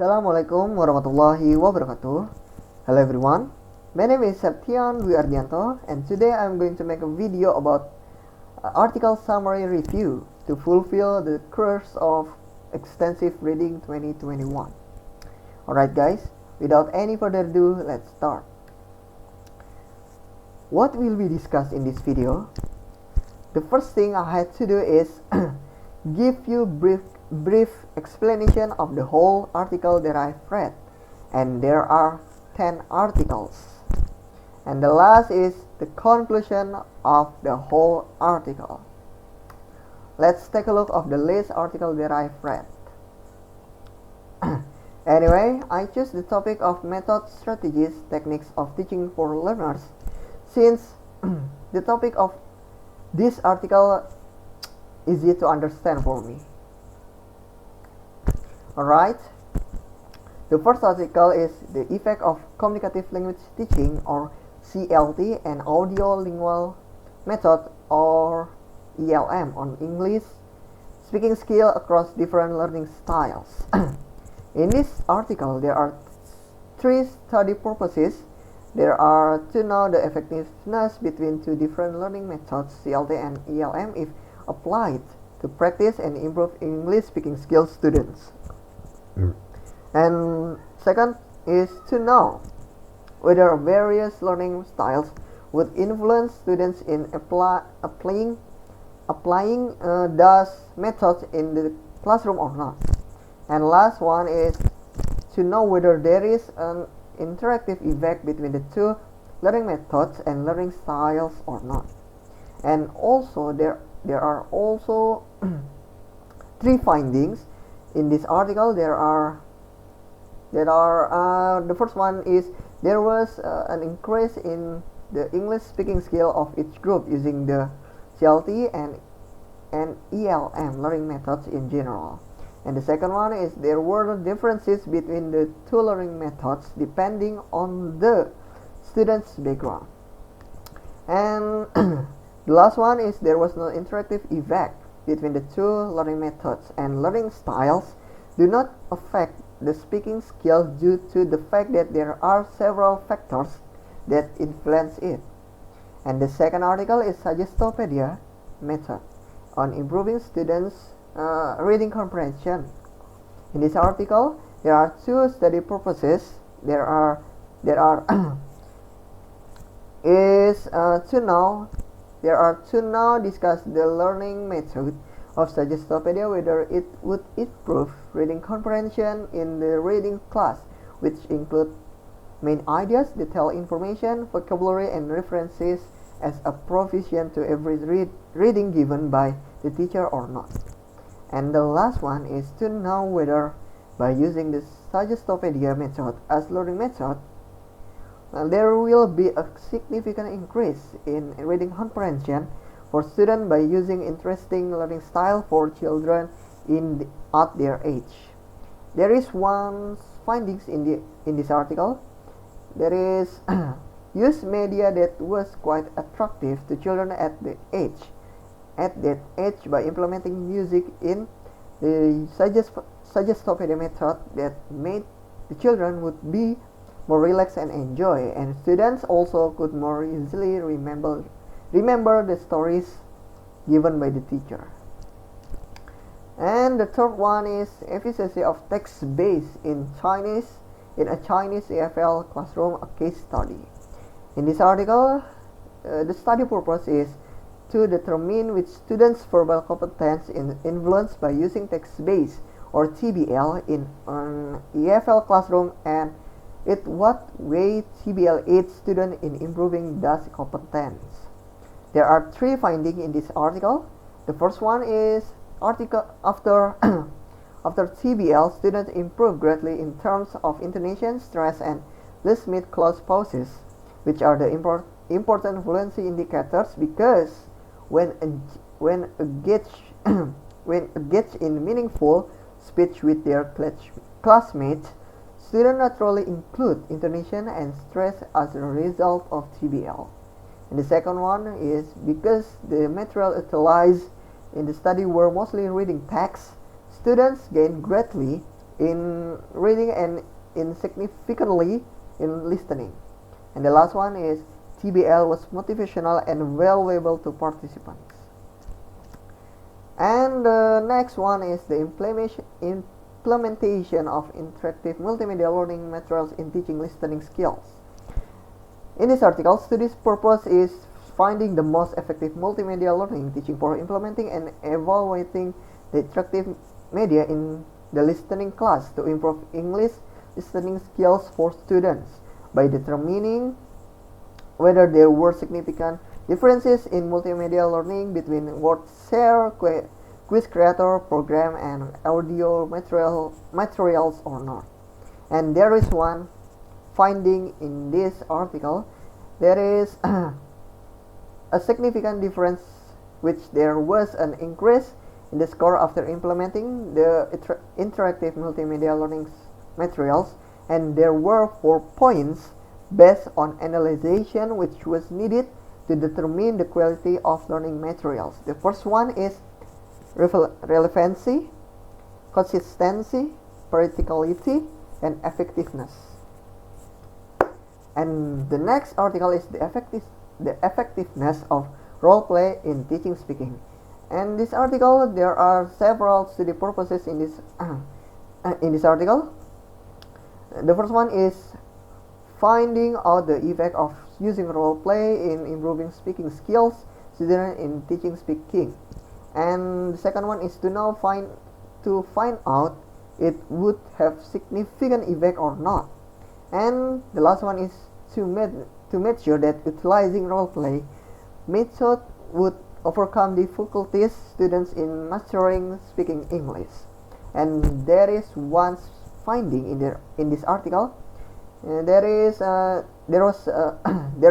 Assalamualaikum warahmatullahi wabarakatuh. Hello everyone, my name is Septian Dwi Ardiyanyo and today I'm going to make a video about article summary review to fulfill the course of extensive reading 2021. Alright guys, without any further ado, let's start. What will be discussed in this video? The first thing I had to do is give you brief explanation of the whole article that I've read, and there are 10 articles. And the last is the conclusion of the whole article. Let's take a look of the last article that I've read. Anyway, I choose the topic of method, strategies, techniques of teaching for learners, since the topic of this article is easy to understand for me. Alright, the first article is the effect of communicative language teaching, or CLT, and audio-lingual method, or ELM, on English speaking skill across different learning styles. In this article, there are 3 study purposes. There are to know the effectiveness between 2 different learning methods, CLT and ELM, if applied to practice and improve English speaking skills students. And second is to know whether various learning styles would influence students in applying those methods in the classroom or not. And last one is to know whether there is an interactive effect between the 2 learning methods and learning styles or not. And also there are also 3 findings in this article. The first one is there was an increase in the English speaking skill of each group using the CLT and ELM learning methods in general. And the second one is there were differences between the 2 learning methods depending on the student's background. And the last one is there was no interactive effect between the 2 learning methods, and learning styles do not affect the speaking skills due to the fact that there are several factors that influence it. And the second article is Suggestopedia method on improving students' reading comprehension. In this article, there are 2 study purposes. There are to now discuss the learning method of Suggestopedia, whether it would improve reading comprehension in the reading class, which include main ideas, detailed information, vocabulary, and references as a provision to every reading given by the teacher or not. And the last one is to know whether by using the Suggestopedia method as learning method, there will be a significant increase in reading comprehension for students by using interesting learning style for children at their age. There is one findings in this article. There is use media that was quite attractive to children at that age by implementing music in the Suggestopedia method that made the children would be more relaxed and enjoy, and students also could more easily remember the stories given by the teacher. And the third one is efficacy of text-based in a Chinese EFL classroom, a case study. In this article, the study purpose is to determine which students' verbal competence is influenced by using text-based, or TBL, in an EFL classroom, and in what way TBL aids students in improving those competence. There are 3 findings in this article. The first one is after TBL, students improve greatly in terms of intonation, stress, and less mid-clause pauses, which are the important fluency indicators, because when engaged in meaningful speech with their classmates, students naturally include intonation and stress as a result of TBL. And the second one is because the material utilized in the study were mostly reading text, students gain greatly in reading and insignificantly in listening. And the last one is TBL was motivational and valuable to participants. And the next one is the implementation of interactive multimedia learning materials in teaching listening skills. In this article, study's purpose is finding the most effective multimedia learning teaching for implementing and evaluating the interactive media in the listening class to improve English listening skills for students by determining whether there were significant differences in multimedia learning between word-share, quiz creator, program, and audio materials or not. And there is one finding in this article. There is a significant difference, which there was an increase in the score after implementing the interactive multimedia learning materials, and there were 4 points based on analyzation which was needed to determine the quality of learning materials. The first one is relevancy, consistency, practicality, and effectiveness. And the next article is the effectiveness of role play in teaching speaking. And this article, there are several study purposes in this article. The first one is finding out the effect of using role play in improving speaking skills students in teaching speaking. And the second one is to find out it would have significant effect or not. And the last one is to make sure that utilizing role play method would overcome difficulties students in mastering speaking English. And there is one finding in this article. There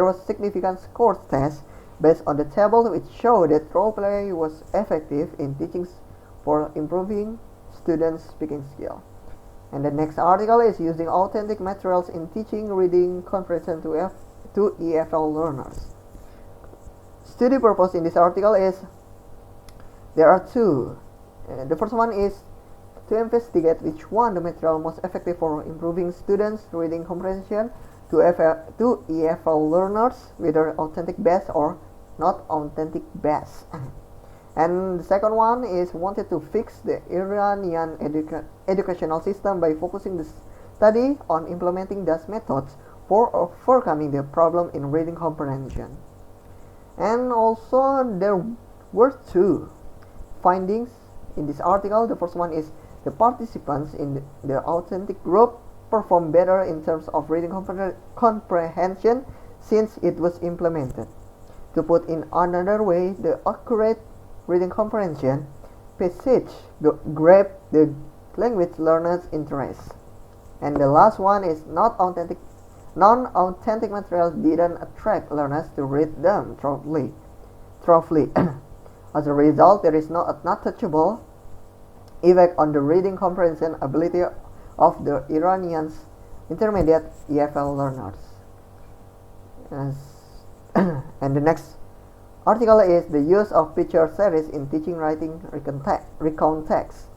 was significant score test based on the table which showed that role play was effective in teaching for improving students' speaking skill. And the next article is using authentic materials in teaching reading comprehension to EFL learners. Study purpose in this article is there are 2. The first one is to investigate which one the material most effective for improving students' reading comprehension to EFL learners, whether authentic based or not authentic based. And the second one is wanted to fix the Iranian educational system by focusing the study on implementing those methods for overcoming the problem in reading comprehension. And also there were 2 findings in this article. The first one is the participants in the authentic group performed better in terms of reading comprehension since it was implemented. To put in another way, the accurate reading comprehension passage grabbed the language learners' interest. And the last one is non-authentic materials didn't attract learners to read them thoroughly. As a result, there is not touchable effect on the reading comprehension ability of the Iranians intermediate EFL learners. And the next article is the use of picture series in teaching writing recount text.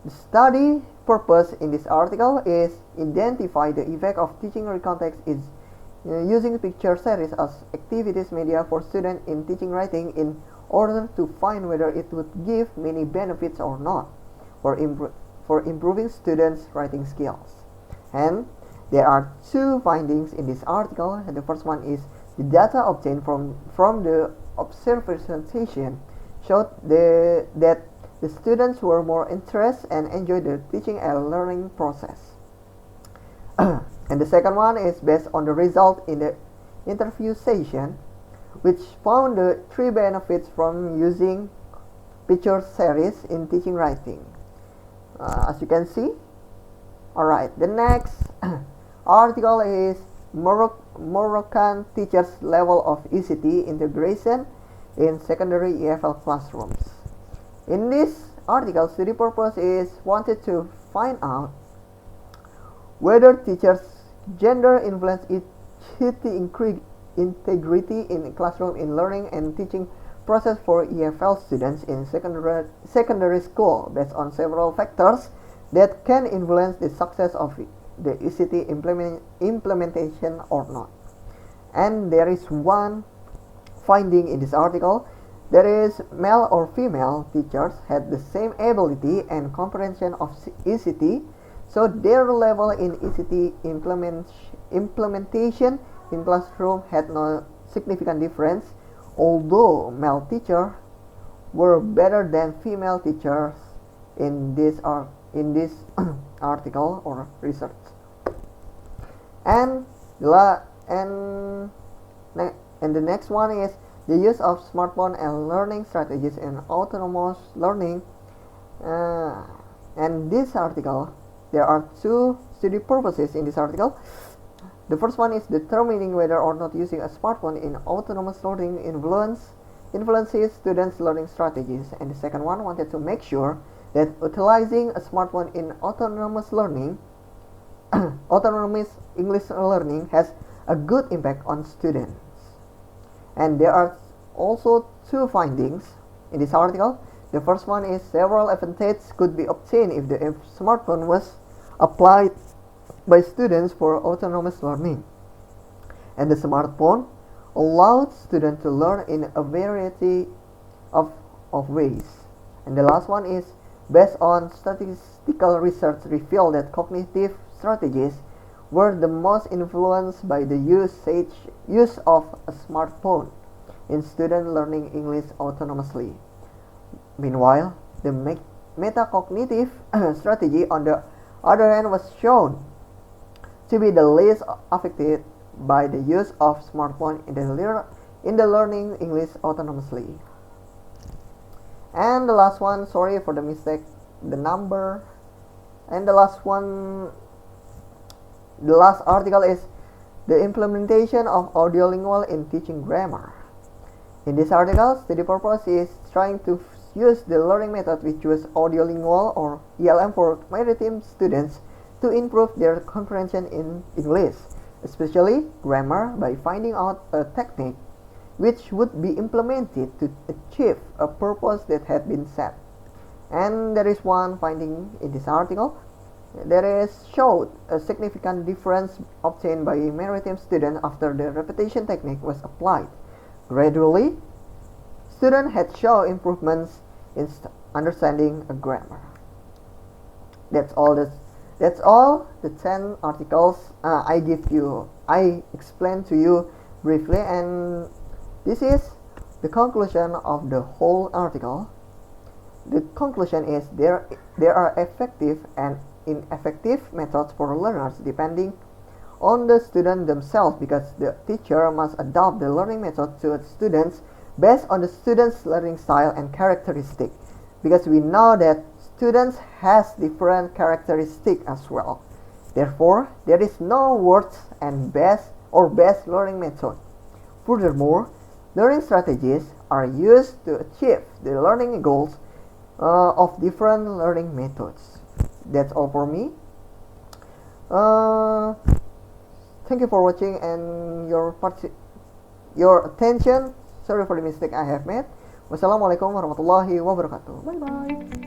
The study purpose in this article is identify the effect of teaching recount text is using picture series as activities media for students in teaching writing in order to find whether it would give many benefits or not for improving students' writing skills. And there are 2 findings in this article, and the first one is the data obtained from the observation showed that the students were more interested and enjoyed the teaching and learning process. And the second one is based on the result in the interview session, which found the 3 benefits from using picture series in teaching writing. As you can see. Alright, the next article is Moroccan teachers' level of ICT integration in secondary EFL classrooms. In this article, study purpose is wanted to find out whether teachers' gender influence ICT integrity in classroom in learning and teaching process for EFL students in secondary school based on several factors that can influence the success of the ICT implementation or not. And there is one finding in this article. There is male or female teachers had the same ability and comprehension of ICT, so their level in ICT implementation in classroom had no significant difference, although male teachers were better than female teachers in this article or research. And the next one is the use of smartphone and learning strategies in autonomous learning. And this article, there are two study purposes in this article. The first one is determining whether or not using a smartphone in autonomous learning influences students' learning strategies. And the second one wanted to make sure that utilizing a smartphone in autonomous learning, autonomous English learning has a good impact on students. And there are also two findings in this article. The first one is several advantages could be obtained if the smartphone was applied by students for autonomous learning. And the smartphone allowed students to learn in a variety of ways. And the last one is based on statistical research revealed that cognitive strategies were the most influenced by the use of a smartphone in student learning English autonomously. Meanwhile, the metacognitive strategy on the other hand was shown to be the least affected by the use of smartphone in the learning English autonomously. And the last one, sorry for the mistake, the number. And the last article is the implementation of audiolingual in teaching grammar. In this article, study purpose is trying to use the learning method which was audiolingual or ELM for maritime students to improve their comprehension in English, especially grammar, by finding out a technique which would be implemented to achieve a purpose that had been set. And there is one finding in this article. There is showed a significant difference obtained by maritime students after the repetition technique was applied. Gradually, students had shown improvements in understanding a grammar. That's all the 10 articles I explained to you briefly, and this is the conclusion of the whole article. The conclusion is there are effective and ineffective methods for learners depending on the student themselves, because the teacher must adopt the learning method to students based on the student's learning style and characteristic, because we know that students has different characteristics as well. Therefore, there is no worst and best learning method. Furthermore, learning strategies are used to achieve the learning goals of different learning methods. That's all for me. Thank you for watching and your attention. Sorry for the mistake I have made. Wassalamualaikum warahmatullahi wabarakatuh. Bye bye.